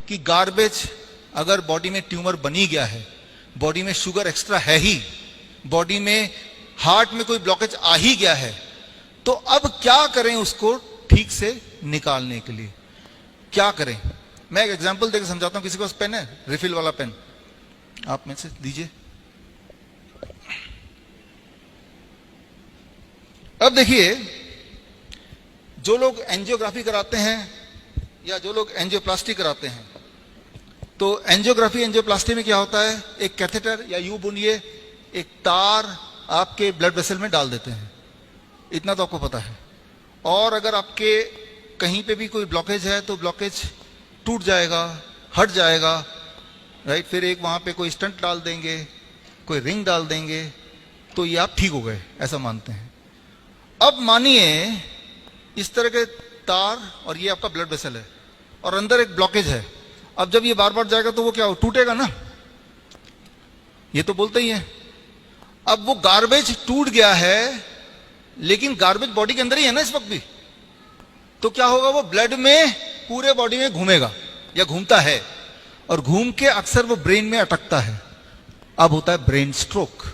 कि गार्बेज अगर बॉडी में ट्यूमर बनी गया है, बॉडी में शुगर एक्स्ट्रा है ही, बॉडी में हार्ट में कोई ब्लॉकेज आ ही गया है, तो अब क्या करें उसको ठीक से निकालने के लिए? क्या करें? मैं एक एग्जांपल देकर समझाता हूं। किसी के पास पेन है? रिफिल वाला पेन आप में से दीजिए। अब देखिए, जो लोग एंजियोग्राफी कराते हैं या जो लोग एंजियोप्लास्टी कराते हैं, तो एंजियोग्राफी एंजियोप्लास्टी में क्या होता है, एक कैथेटर या यूं बोलिए एक तार आपके ब्लड वेसल में डाल देते हैं, इतना तो आपको पता है। और अगर आपके कहीं पे भी कोई ब्लॉकेज है तो ब्लॉकेज टूट जाएगा, हट जाएगा, राइट। फिर एक वहां पे कोई स्टंट डाल देंगे, कोई रिंग डाल देंगे, तो ये आप ठीक हो गए, ऐसा मानते हैं। अब मानिए इस तरह के तार और ये आपका ब्लड वेसल है और अंदर एक ब्लॉकेज है। अब जब ये बार बार जाएगा तो वो क्या हो, टूटेगा ना, ये तो बोलते ही है। अब वो गार्बेज टूट गया है, लेकिन गार्बेज बॉडी के अंदर ही है ना इस वक्त भी, तो क्या होगा, वो ब्लड में पूरे बॉडी में घूमेगा या घूमता है, और घूम के अक्सर वो ब्रेन में अटकता है। अब होता है ब्रेन स्ट्रोक।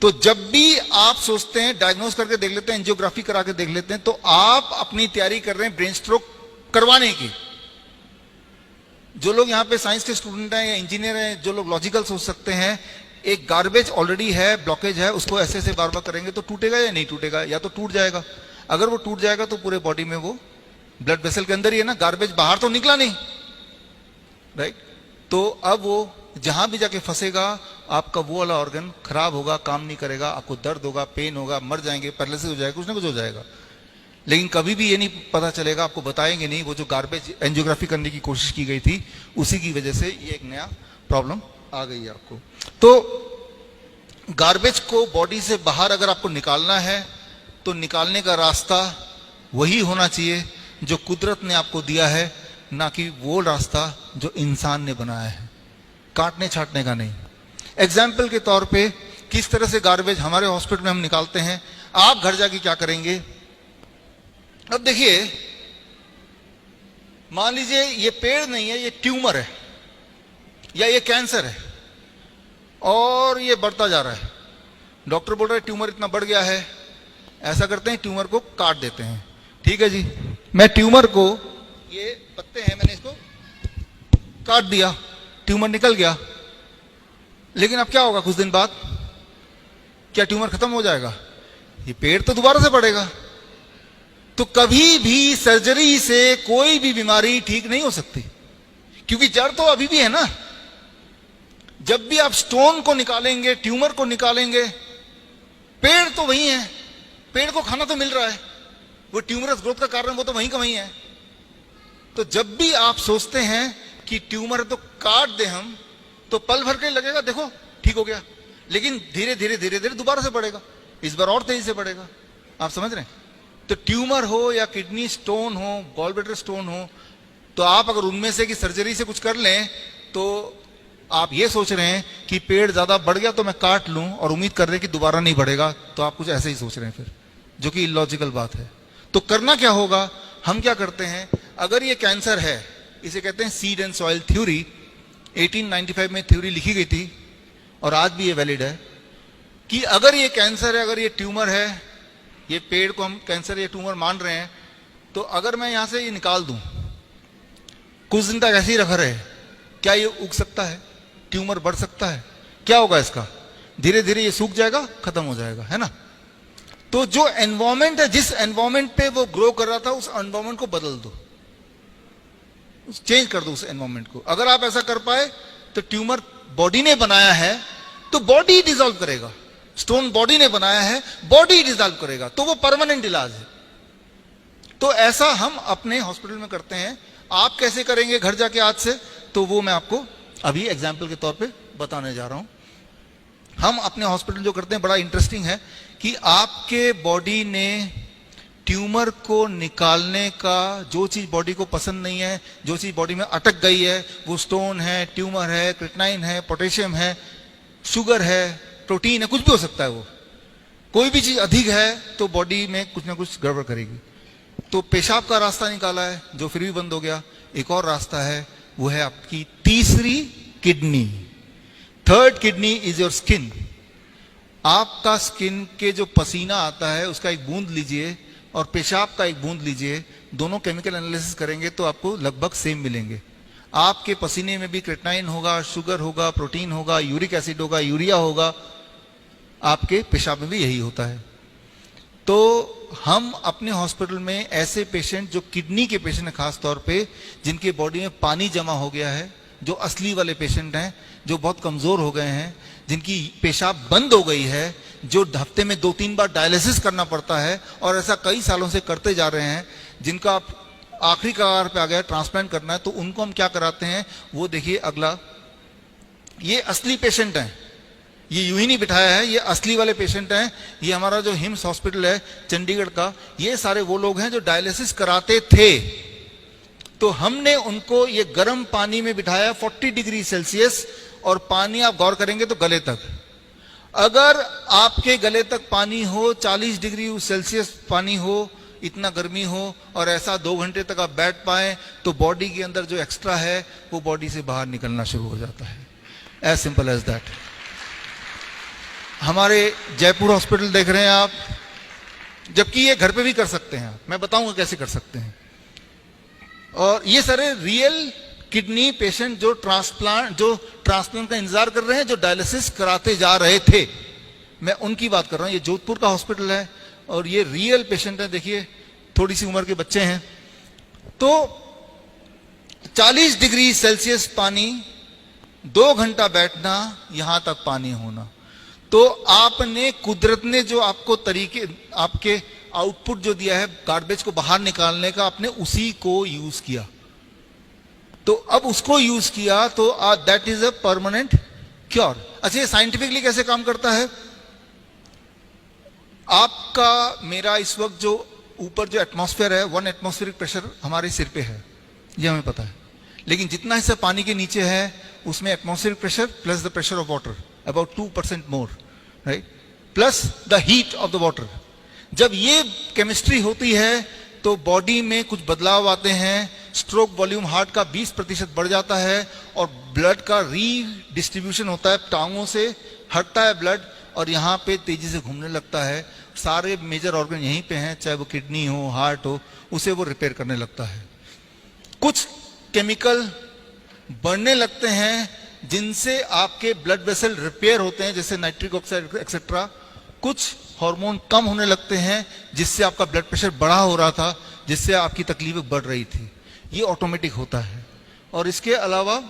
तो जब भी आप सोचते हैं, डायग्नोस करके देख लेते हैं, एंजियोग्राफी करा के देख लेते हैं, तो आप अपनी तैयारी कर रहे हैं ब्रेन स्ट्रोक करवाने की। जो लोग यहाँ पे साइंस के स्टूडेंट हैं या इंजीनियर हैं, जो लोग लॉजिकल सोच सकते हैं, एक गार्बेज ऑलरेडी है, ब्लॉकेज है, उसको ऐसे ऐसे बार बार करेंगे तो टूटेगा या नहीं टूटेगा, या तो टूट जाएगा। अगर वो टूट जाएगा तो पूरे बॉडी में वो ब्लड वेसल के अंदर ही है ना, गार्बेज बाहर तो निकला नहीं, राइट। तो अब वो जहां भी जाके फंसेगा, आपका वो वाला ऑर्गन खराब होगा, काम नहीं करेगा, आपको दर्द होगा, पेन होगा, मर जाएंगे, पैरालिसिस हो जाएगा, कुछ ना कुछ हो जाएगा। लेकिन कभी भी ये नहीं पता चलेगा, आपको बताएंगे नहीं, वो जो गार्बेज एंजियोग्राफी करने की कोशिश की गई थी, उसी की वजह से ये एक नया प्रॉब्लम आ गई है आपको। तो गार्बेज को बॉडी से बाहर अगर आपको निकालना है, तो निकालने का रास्ता वही होना चाहिए जो कुदरत ने आपको दिया है, ना कि वो रास्ता जो इंसान ने बनाया है, काटने छाटने का नहीं। एग्जाम्पल के तौर पे किस तरह से गार्बेज हमारे हॉस्पिटल में हम निकालते हैं, आप घर जाके क्या करेंगे। अब देखिए, मान लीजिए ये पेड़ नहीं है, ये ट्यूमर है या ये कैंसर है और ये बढ़ता जा रहा है। डॉक्टर बोल रहा है ट्यूमर इतना बढ़ गया है, ऐसा करते हैं ट्यूमर को काट देते हैं। ठीक है जी, मैं ट्यूमर को, ये पत्ते हैं, मैंने इसको काट दिया, ट्यूमर निकल गया। लेकिन अब क्या होगा कुछ दिन बाद, क्या ट्यूमर खत्म हो जाएगा? ये पेड़ तो दोबारा से बढ़ेगा। तो कभी भी सर्जरी से कोई भी बीमारी ठीक नहीं हो सकती, क्योंकि जड़ तो अभी भी है ना। जब भी आप स्टोन को निकालेंगे, ट्यूमर को निकालेंगे, पेड़ तो वही है, पेड़ को खाना तो मिल रहा है, वो ट्यूमरस ग्रोथ का कारण वो तो वहीं का वहीं है। तो जब भी आप सोचते हैं कि ट्यूमर तो काट दे हम, तो पल भर के लगेगा देखो ठीक हो गया, लेकिन धीरे धीरे धीरे धीरे दोबारा से बढ़ेगा, इस बार और तेजी से बढ़ेगा। आप समझ रहे हैं? तो ट्यूमर हो या किडनी स्टोन हो, गॉल ब्लैडर स्टोन हो, तो आप अगर उनमें से कि सर्जरी से कुछ कर लें, तो आप ये सोच रहे हैं कि पेड़ ज्यादा बढ़ गया तो मैं काट लूं और उम्मीद कर रहे हैं कि दोबारा नहीं बढ़ेगा, तो आप कुछ ऐसे ही सोच रहे हैं फिर, जो कि इलॉजिकल बात है। तो करना क्या होगा, हम क्या करते हैं, अगर ये कैंसर है, इसे कहते हैं सीड एंड सॉइल थ्योरी, 1895 में थ्योरी लिखी गई थी और आज भी ये वैलिड है कि अगर ये कैंसर है, अगर ये ट्यूमर है, ये पेड़ को हम कैंसर या ट्यूमर मान रहे हैं, तो अगर मैं यहां से ये निकाल दूं, कुछ दिन तक ऐसे ही रख रहे, क्या ये उग सकता है? ट्यूमर बढ़ सकता है? क्या होगा इसका? धीरे धीरे ये सूख जाएगा, खत्म हो जाएगा, है ना। तो जो एनवायरमेंट है, जिस एनवायरमेंट पे वो ग्रो कर रहा था, उस एनवायरमेंट को बदल दो, चेंज कर दो उस एनवायरमेंट को। अगर आप ऐसा कर पाए तो ट्यूमर बॉडी ने बनाया है तो बॉडी डिसॉल्व करेगा, स्टोन बॉडी ने बनाया है, बॉडी डिसॉल्व करेगा, तो वो परमानेंट इलाज है। तो ऐसा हम अपने हॉस्पिटल में करते हैं। आप कैसे करेंगे घर जाके आज से, तो वो मैं आपको अभी एग्जाम्पल के तौर पे बताने जा रहा हूं। हम अपने हॉस्पिटल जो करते हैं बड़ा इंटरेस्टिंग है कि आपके बॉडी ने ट्यूमर को निकालने का, जो चीज बॉडी को पसंद नहीं है, जो चीज बॉडी में अटक गई है, वो स्टोन है, ट्यूमर है, क्रिएटिनिन है, पोटेशियम है, शुगर है, प्रोटीन है, कुछ भी हो सकता है। वो कोई भी चीज अधिक है तो बॉडी में कुछ ना कुछ गड़बड़ करेगी। तो पेशाब का रास्ता निकाला है जो फिर भी बंद हो गया, एक और रास्ता है, वो है आपकी तीसरी kidney. Third kidney is your skin. आपका स्किन के जो पसीना आता है उसका एक बूंद लीजिए और पेशाब का एक बूंद लीजिए, दोनों केमिकल एनालिसिस करेंगे तो आपको लगभग सेम मिलेंगे। आपके पसीने में भी क्रेटिनाइन होगा, शुगर होगा, प्रोटीन होगा, यूरिक एसिड होगा, यूरिया होगा, आपके पेशाब में भी यही होता है। तो हम अपने हॉस्पिटल में ऐसे पेशेंट जो किडनी के पेशेंट हैं, खास तौर पे जिनके बॉडी में पानी जमा हो गया है, जो असली वाले पेशेंट हैं, जो बहुत कमजोर हो गए हैं, जिनकी पेशाब बंद हो गई है, जो हफ्ते में 2-3 बार डायलिसिस करना पड़ता है और ऐसा कई सालों से करते जा रहे हैं, जिनका आखिरी कगार पे आ गया ट्रांसप्लांट करना है, तो उनको हम क्या कराते हैं वो देखिए अगला। ये असली पेशेंट हैं, ये यूं ही नहीं बिठाया है, ये असली वाले पेशेंट हैं। ये हमारा जो हिम्स हॉस्पिटल है चंडीगढ़ का, ये सारे वो लोग हैं जो डायलिसिस कराते थे। तो हमने उनको ये गर्म पानी में बिठाया 40 डिग्री सेल्सियस, और पानी आप गौर करेंगे तो गले तक। अगर आपके गले तक पानी हो, 40 डिग्री सेल्सियस पानी हो, इतना गर्मी हो, और ऐसा 2 घंटे तक आप बैठ पाए, तो बॉडी के अंदर जो एक्स्ट्रा है वो बॉडी से बाहर निकलना शुरू हो जाता है। As simple as that. हमारे जयपुर हॉस्पिटल देख रहे हैं आप, जबकि ये घर पे भी कर सकते हैं आप, मैं बताऊंगा कैसे कर सकते हैं। और ये सारे रियल किडनी पेशेंट जो ट्रांसप्लांट का इंतजार कर रहे हैं, जो डायलिसिस कराते जा रहे थे, मैं उनकी बात कर रहा हूं। ये जोधपुर का हॉस्पिटल है और ये रियल पेशेंट है। देखिए थोड़ी सी उम्र के बच्चे हैं। तो 40 डिग्री सेल्सियस पानी, 2 घंटा बैठना, यहां तक पानी होना। तो आपने, कुदरत ने जो आपको तरीके, आपके आउटपुट जो दिया है गार्बेज को बाहर निकालने का, आपने उसी को यूज किया। तो अब उसको यूज किया तो that is a permanent cure. अच्छा, ये साइंटिफिकली कैसे काम करता है? आपका, मेरा इस वक्त जो ऊपर जो एटमॉस्फेयर है, 1 एटमॉस्फेरिक प्रेशर हमारे सिर पे है, ये हमें पता है। लेकिन जितना हिस्सा पानी के नीचे है उसमें atmospheric pressure plus the pressure of water about 2% more, right? Plus the heat of the water. जब ये केमिस्ट्री होती है तो बॉडी में कुछ बदलाव आते हैं। स्ट्रोक वॉल्यूम हार्ट का 20% बढ़ जाता है और ब्लड का रीडिस्ट्रीब्यूशन होता है, टांगों से हटता है ब्लड और यहाँ पे तेजी से घूमने लगता है। सारे मेजर ऑर्गन यहीं पे हैं, चाहे वो किडनी हो, हार्ट हो, उसे वो रिपेयर करने लगता है। कुछ केमिकल बढ़ने लगते हैं जिनसे आपके ब्लड वेसल रिपेयर होते हैं, जैसे नाइट्रिक ऑक्साइड एक्सेट्रा। कुछ हार्मोन कम होने लगते हैं जिससे आपका ब्लड प्रेशर बढ़ा हो रहा था, जिससे आपकी तकलीफें बढ़ रही थी। ये ऑटोमेटिक होता है। और इसके अलावा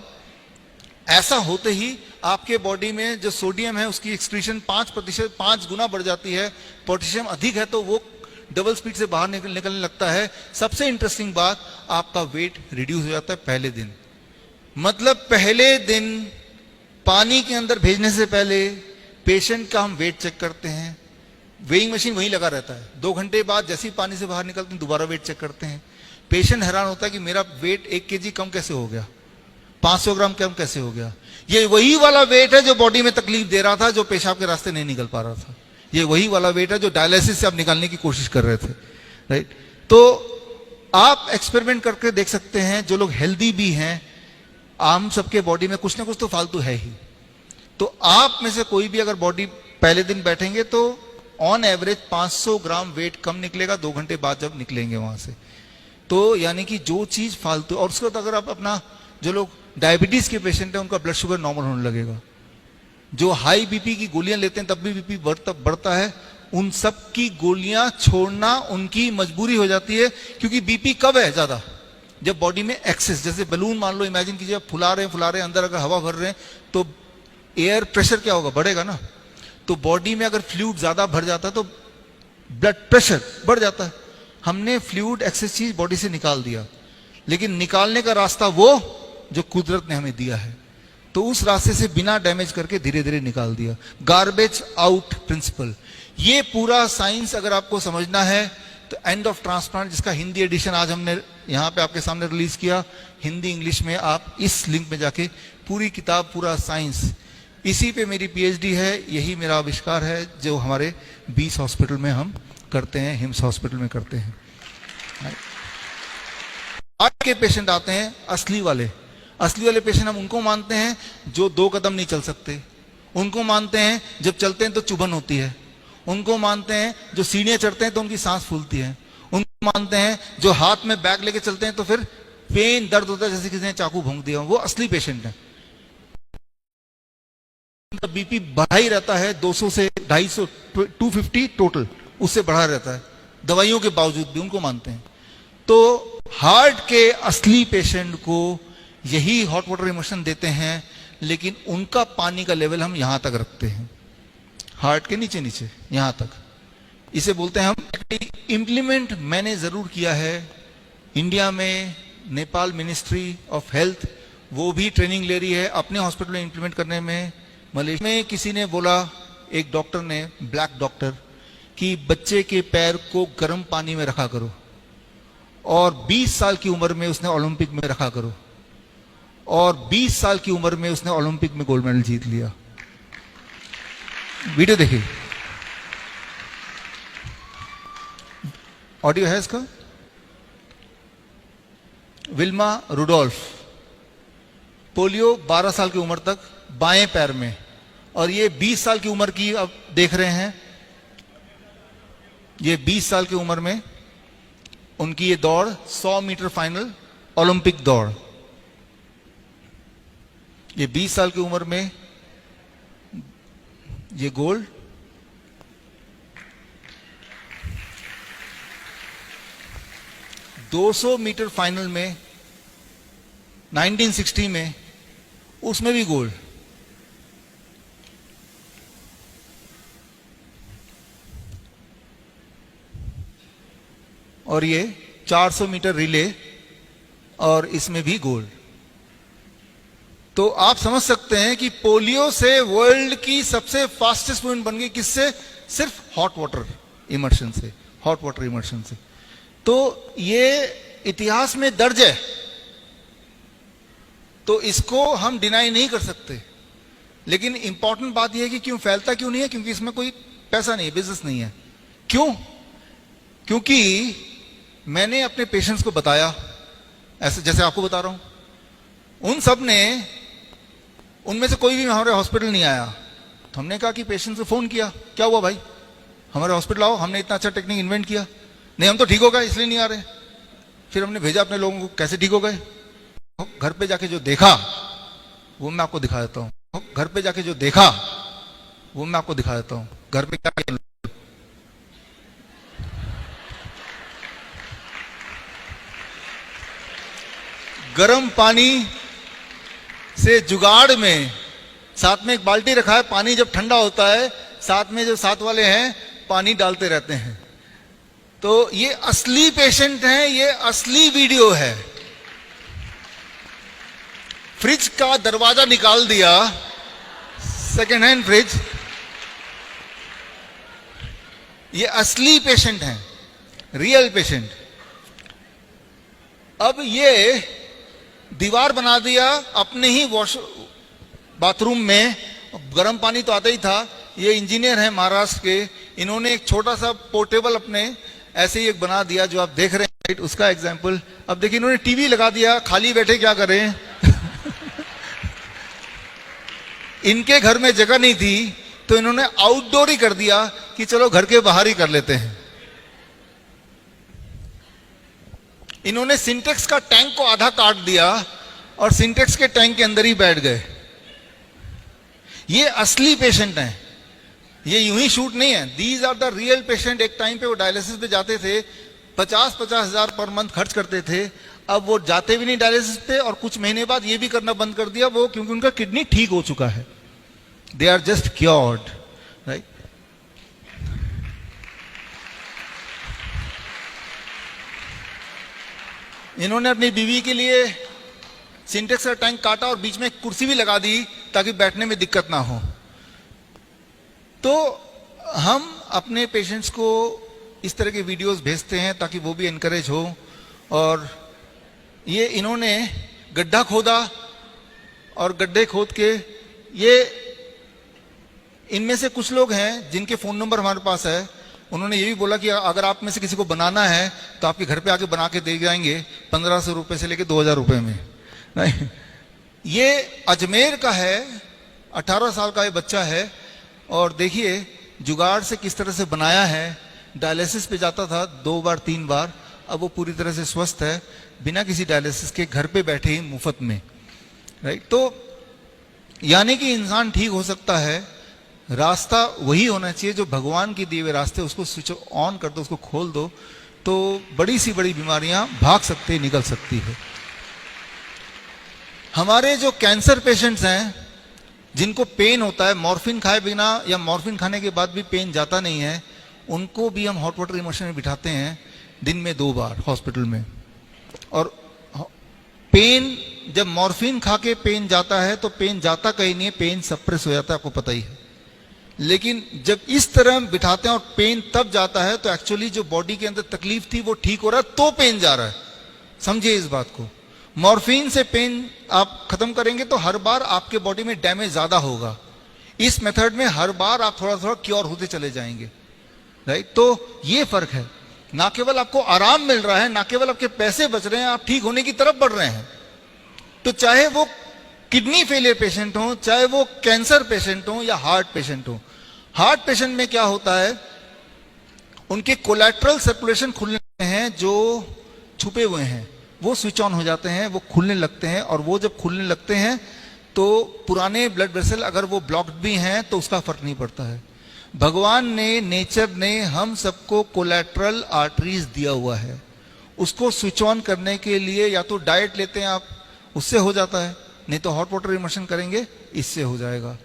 ऐसा होते ही आपके बॉडी में जो सोडियम है उसकी एक्सक्रीशन 5 गुना बढ़ जाती है। पोटेशियम अधिक है तो वो डबल स्पीड से बाहर निकलने लगता है। सबसे इंटरेस्टिंग बात, आपका वेट रिड्यूस हो जाता है पहले दिन। मतलब पहले दिन पानी के अंदर भेजने से पहले पेशेंट का हम वेट चेक करते हैं। वेइंग मशीन वहीं लगा रहता है। 2 घंटे बाद जैसे ही पानी से बाहर निकलते हैं दोबारा वेट चेक करते हैं। पेशेंट हैरान होता है कि मेरा वेट 1 kg कम कैसे हो गया, 500 ग्राम कम कैसे हो गया। ये वही वाला वेट है जो बॉडी में तकलीफ दे रहा था, जो पेशाब के रास्ते नहीं निकल पा रहा था। ये वही वाला वेट है जो डायलिसिस से आप निकालने की कोशिश कर रहे थे, राइट। तो आप एक्सपेरिमेंट करके देख सकते हैं। जो लोग हेल्दी भी हैं, आम सबके बॉडी में कुछ ना कुछ तो फालतू है ही। तो आप में से कोई भी अगर बॉडी पहले दिन बैठेंगे तो ऑन एवरेज 500 ग्राम वेट कम निकलेगा 2 घंटे बाद जब निकलेंगे वहां से। तो यानी कि जो चीज फालतू, और उसके बाद अगर आप अपना, जो लोग डायबिटीज के पेशेंट हैं उनका ब्लड शुगर नॉर्मल होने लगेगा। जो हाई बीपी की गोलियां लेते हैं तब भी बीपी बढ़ता है, उन सब की गोलियां छोड़ना उनकी मजबूरी हो जाती है। क्योंकि बीपी कब है ज्यादा? जब बॉडी में एक्सेस, जैसे बलून मान लो, इमेजिन कीजिए आप फुला रहे हैं, अंदर अगर हवा भर रहे हैं तो एयर प्रेशर क्या होगा, बढ़ेगा ना। तो बॉडी में अगर फ्लूइड ज्यादा भर जाता है तो ब्लड प्रेशर बढ़ जाता है। हमने फ्लूइड एक्सेस चीज बॉडी से निकाल दिया, लेकिन निकालने का रास्ता वो जो कुदरत ने हमें दिया है, तो उस रास्ते से बिना डैमेज करके धीरे धीरे निकाल दिया। गार्बेज आउट प्रिंसिपल, ये पूरा साइंस अगर आपको समझना है तो एंड ऑफ ट्रांसप्लांट, जिसका हिंदी एडिशन आज हमने यहाँ पे आपके सामने रिलीज किया, हिंदी इंग्लिश में, आप इस लिंक में जाके पूरी किताब, पूरा साइंस, इसी पे मेरी पीएचडी है, यही मेरा आविष्कार है जो हमारे 20 हॉस्पिटल में हम करते हैं, हिम्स हॉस्पिटल में करते हैं। हार्ट के पेशेंट आते हैं असली वाले पेशेंट हम उनको मानते हैं जो 2 कदम नहीं चल सकते, उनको मानते हैं जब चलते हैं तो चुभन होती है, उनको मानते हैं जो सीढ़ियां चढ़ते हैं तो उनकी सांस फूलती है, उनको मानते हैं जो हाथ में बैग लेके चलते हैं तो फिर पेन दर्द होता है जैसे किसी ने चाकू भोंक दिया, वो असली पेशेंट है। बीपी बढ़ा ही रहता है 200 से 250 250 टोटल, उससे बढ़ा रहता है दवाइयों के बावजूद भी, उनको मानते हैं। तो हार्ट के असली पेशेंट को यही हॉट वाटर इमर्शन देते हैं, लेकिन उनका पानी का लेवल हम यहां तक रखते हैं, हार्ट के नीचे नीचे यहां तक। इसे बोलते हैं हम इंप्लीमेंट मैंने जरूर किया है इंडिया में, नेपाल मिनिस्ट्री ऑफ हेल्थ वो भी ट्रेनिंग ले रही है अपने हॉस्पिटल में इंप्लीमेंट करने में। मलेशिया में किसी ने बोला, एक डॉक्टर ने, ब्लैक डॉक्टर, कि बच्चे के पैर को गर्म पानी में रखा करो, और 20 साल की उम्र में उसने ओलंपिक में रखा करो, और 20 साल की उम्र में उसने ओलंपिक में गोल्ड मेडल जीत लिया। वीडियो देखिए, ऑडियो है इसका। विल्मा रुडोल्फ, पोलियो 12 साल की उम्र तक बाएं पैर में, और ये 20 साल की उम्र की अब देख रहे हैं, ये 20 साल की उम्र में उनकी ये दौड़ 100 मीटर फाइनल ओलंपिक दौड़, ये 20 साल की उम्र में ये गोल्ड। $200 मीटर फाइनल में 1960 में, उसमें भी गोल्ड। और ये 400 मीटर रिले, और इसमें भी गोल्ड। तो आप समझ सकते हैं कि पोलियो से वर्ल्ड की सबसे फास्टेस्ट वुमेन बन गई, किससे? सिर्फ हॉट वाटर इमर्शन से, हॉट वाटर इमर्शन से। तो ये इतिहास में दर्ज है, तो इसको हम डिनाई नहीं कर सकते। लेकिन इंपॉर्टेंट बात यह है कि क्यों फैलता क्यों नहीं है? क्योंकि इसमें कोई पैसा नहीं है, बिजनेस नहीं है। क्यों? क्योंकि मैंने अपने पेशेंट्स को बताया, ऐसे जैसे आपको बता रहा हूं, उन सब ने, उनमें से कोई भी हमारे हॉस्पिटल नहीं आया। तो हमने कहा कि पेशेंट्स को फोन किया, क्या हुआ भाई, हमारे हॉस्पिटल आओ, हमने इतना अच्छा टेक्निक इन्वेंट किया। नहीं, हम तो ठीक हो गए, इसलिए नहीं आ रहे। फिर हमने भेजा अपने लोगों को, कैसे ठीक हो गए? घर पे जाके जो देखा वो मैं आपको दिखा देता हूं। घर पे जाके जो देखा वो मैं आपको दिखा देता हूं। घर पे क्या किया? गर्म पानी से जुगाड़ में साथ में एक बाल्टी रखा है, पानी जब ठंडा होता है साथ में जो साथ वाले हैं पानी डालते रहते हैं। तो ये असली पेशेंट हैं, ये असली वीडियो है। फ्रिज का दरवाजा निकाल दिया, सेकेंड हैंड फ्रिज, ये असली पेशेंट हैं, रियल पेशेंट। अब ये दीवार बना दिया अपने ही वॉश बाथरूम में, गर्म पानी तो आता ही था। ये इंजीनियर हैं महाराष्ट्र के, इन्होंने एक छोटा सा पोर्टेबल अपने ऐसे ही एक बना दिया जो आप देख रहे हैं, उसका एग्जाम्पल। अब देखिए, इन्होंने टीवी लगा दिया, खाली बैठे क्या करें इनके घर में जगह नहीं थी तो इन्होंने आउटडोर ही कर दिया कि चलो घर के बाहर ही कर लेते हैं। इन्होंने सिंटेक्स का टैंक को आधा काट दिया और सिंटेक्स के टैंक के अंदर ही बैठ गए। ये असली पेशेंट हैं, ये यूं ही शूट नहीं है। These are the real patient. एक टाइम पे वो डायलिसिस पे जाते थे, 50-50 हजार पर मंथ खर्च करते थे। अब वो जाते भी नहीं डायलिसिस पे, और कुछ महीने बाद ये भी करना बंद कर दिया वो, क्योंकि उनका किडनी ठीक हो चुका है। They are just cured, right. इन्होंने अपनी बीवी के लिए सिंटेक्स का टैंक काटा और बीच में एक कुर्सी भी लगा दी ताकि बैठने में दिक्कत ना हो। तो हम अपने पेशेंट्स को इस तरह के वीडियोस भेजते हैं ताकि वो भी एनकरेज हो। और ये इन्होंने गड्ढा खोदा और गड्ढे खोद के, ये इनमें से कुछ लोग हैं जिनके फ़ोन नंबर हमारे पास है। उन्होंने ये भी बोला कि अगर आप में से किसी को बनाना है तो आपके घर पे आके बना के दे जाएंगे। 1500 रुपये से लेके 2000 रुपये में, नहीं। ये अजमेर का है, 18 साल का ये बच्चा है, और देखिए जुगाड़ से किस तरह से बनाया है। डायलिसिस पे जाता था 2 बार 3 बार, अब वो पूरी तरह से स्वस्थ है, बिना किसी डायलिसिस के, घर पे बैठे ही मुफ्त में, राइट। तो यानी कि इंसान ठीक हो सकता है, रास्ता वही होना चाहिए जो भगवान की दिए हुए रास्ते, उसको स्विच ऑन कर दो, उसको खोल दो, तो बड़ी सी बड़ी बीमारियां भाग सकती, निकल सकती है। हमारे जो कैंसर पेशेंट्स हैं, जिनको पेन होता है, मॉर्फिन खाए बिना या मॉर्फिन खाने के बाद भी पेन जाता नहीं है, उनको भी हम हॉट वाटर इमर्शन में बिठाते हैं दिन में 2 बार हॉस्पिटल में। और पेन, जब मॉर्फिन खा के पेन जाता है तो पेन जाता कहीं नहीं है, पेन सप्रेस हो जाता है, आपको पता ही है। लेकिन जब इस तरह बिठाते हैं और पेन तब जाता है, तो एक्चुअली जो बॉडी के अंदर तकलीफ थी वो ठीक हो रहा है, तो पेन जा रहा है। समझिए इस बात को। मॉर्फिन से पेन आप खत्म करेंगे तो हर बार आपके बॉडी में डैमेज ज्यादा होगा। इस मेथड में हर बार आप थोड़ा थोड़ा क्योर होते चले जाएंगे, राइट। तो ये फर्क है, ना केवल आपको आराम मिल रहा है, ना केवल आपके पैसे बच रहे हैं, आप ठीक होने की तरफ बढ़ रहे हैं। तो चाहे वो किडनी फेलियर पेशेंट हो, चाहे वो कैंसर पेशेंट हो या हार्ट पेशेंट हो। हार्ट पेशेंट में क्या होता है, उनके कोलैटरल सर्कुलेशन खुलने हैं जो छुपे हुए हैं, वो स्विच ऑन हो जाते हैं, वो खुलने लगते हैं। और वो जब खुलने लगते हैं तो पुराने ब्लड वेसल अगर वो ब्लॉक्ड भी हैं तो उसका फर्क नहीं पड़ता है। भगवान ने, नेचर ने हम सबको कोलैटरल आर्टरीज दिया हुआ है, उसको स्विच ऑन करने के लिए या तो डाइट लेते हैं आप, उससे हो जाता है, नहीं तो हॉट वाटर इमर्शन करेंगे, इससे हो जाएगा।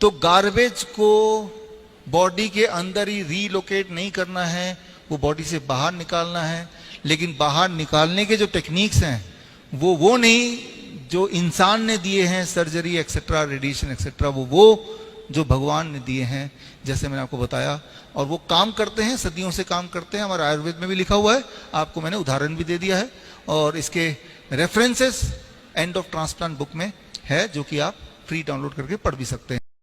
तो गार्बेज को बॉडी के अंदर ही रीलोकेट नहीं करना है, वो बॉडी से बाहर निकालना है। लेकिन बाहर निकालने के जो टेक्निक्स हैं वो नहीं जो इंसान ने दिए हैं, सर्जरी एक्सेट्रा, रेडिएशन एक्सेट्रा, वो जो भगवान ने दिए हैं, जैसे मैंने आपको बताया। और वो काम करते हैं, सदियों से काम करते हैं। हमारे आयुर्वेद में भी लिखा हुआ है, आपको मैंने उदाहरण भी दे दिया है, और इसके references end of transplant book में है, जो कि आप फ्री डाउनलोड करके पढ़ भी सकते हैं।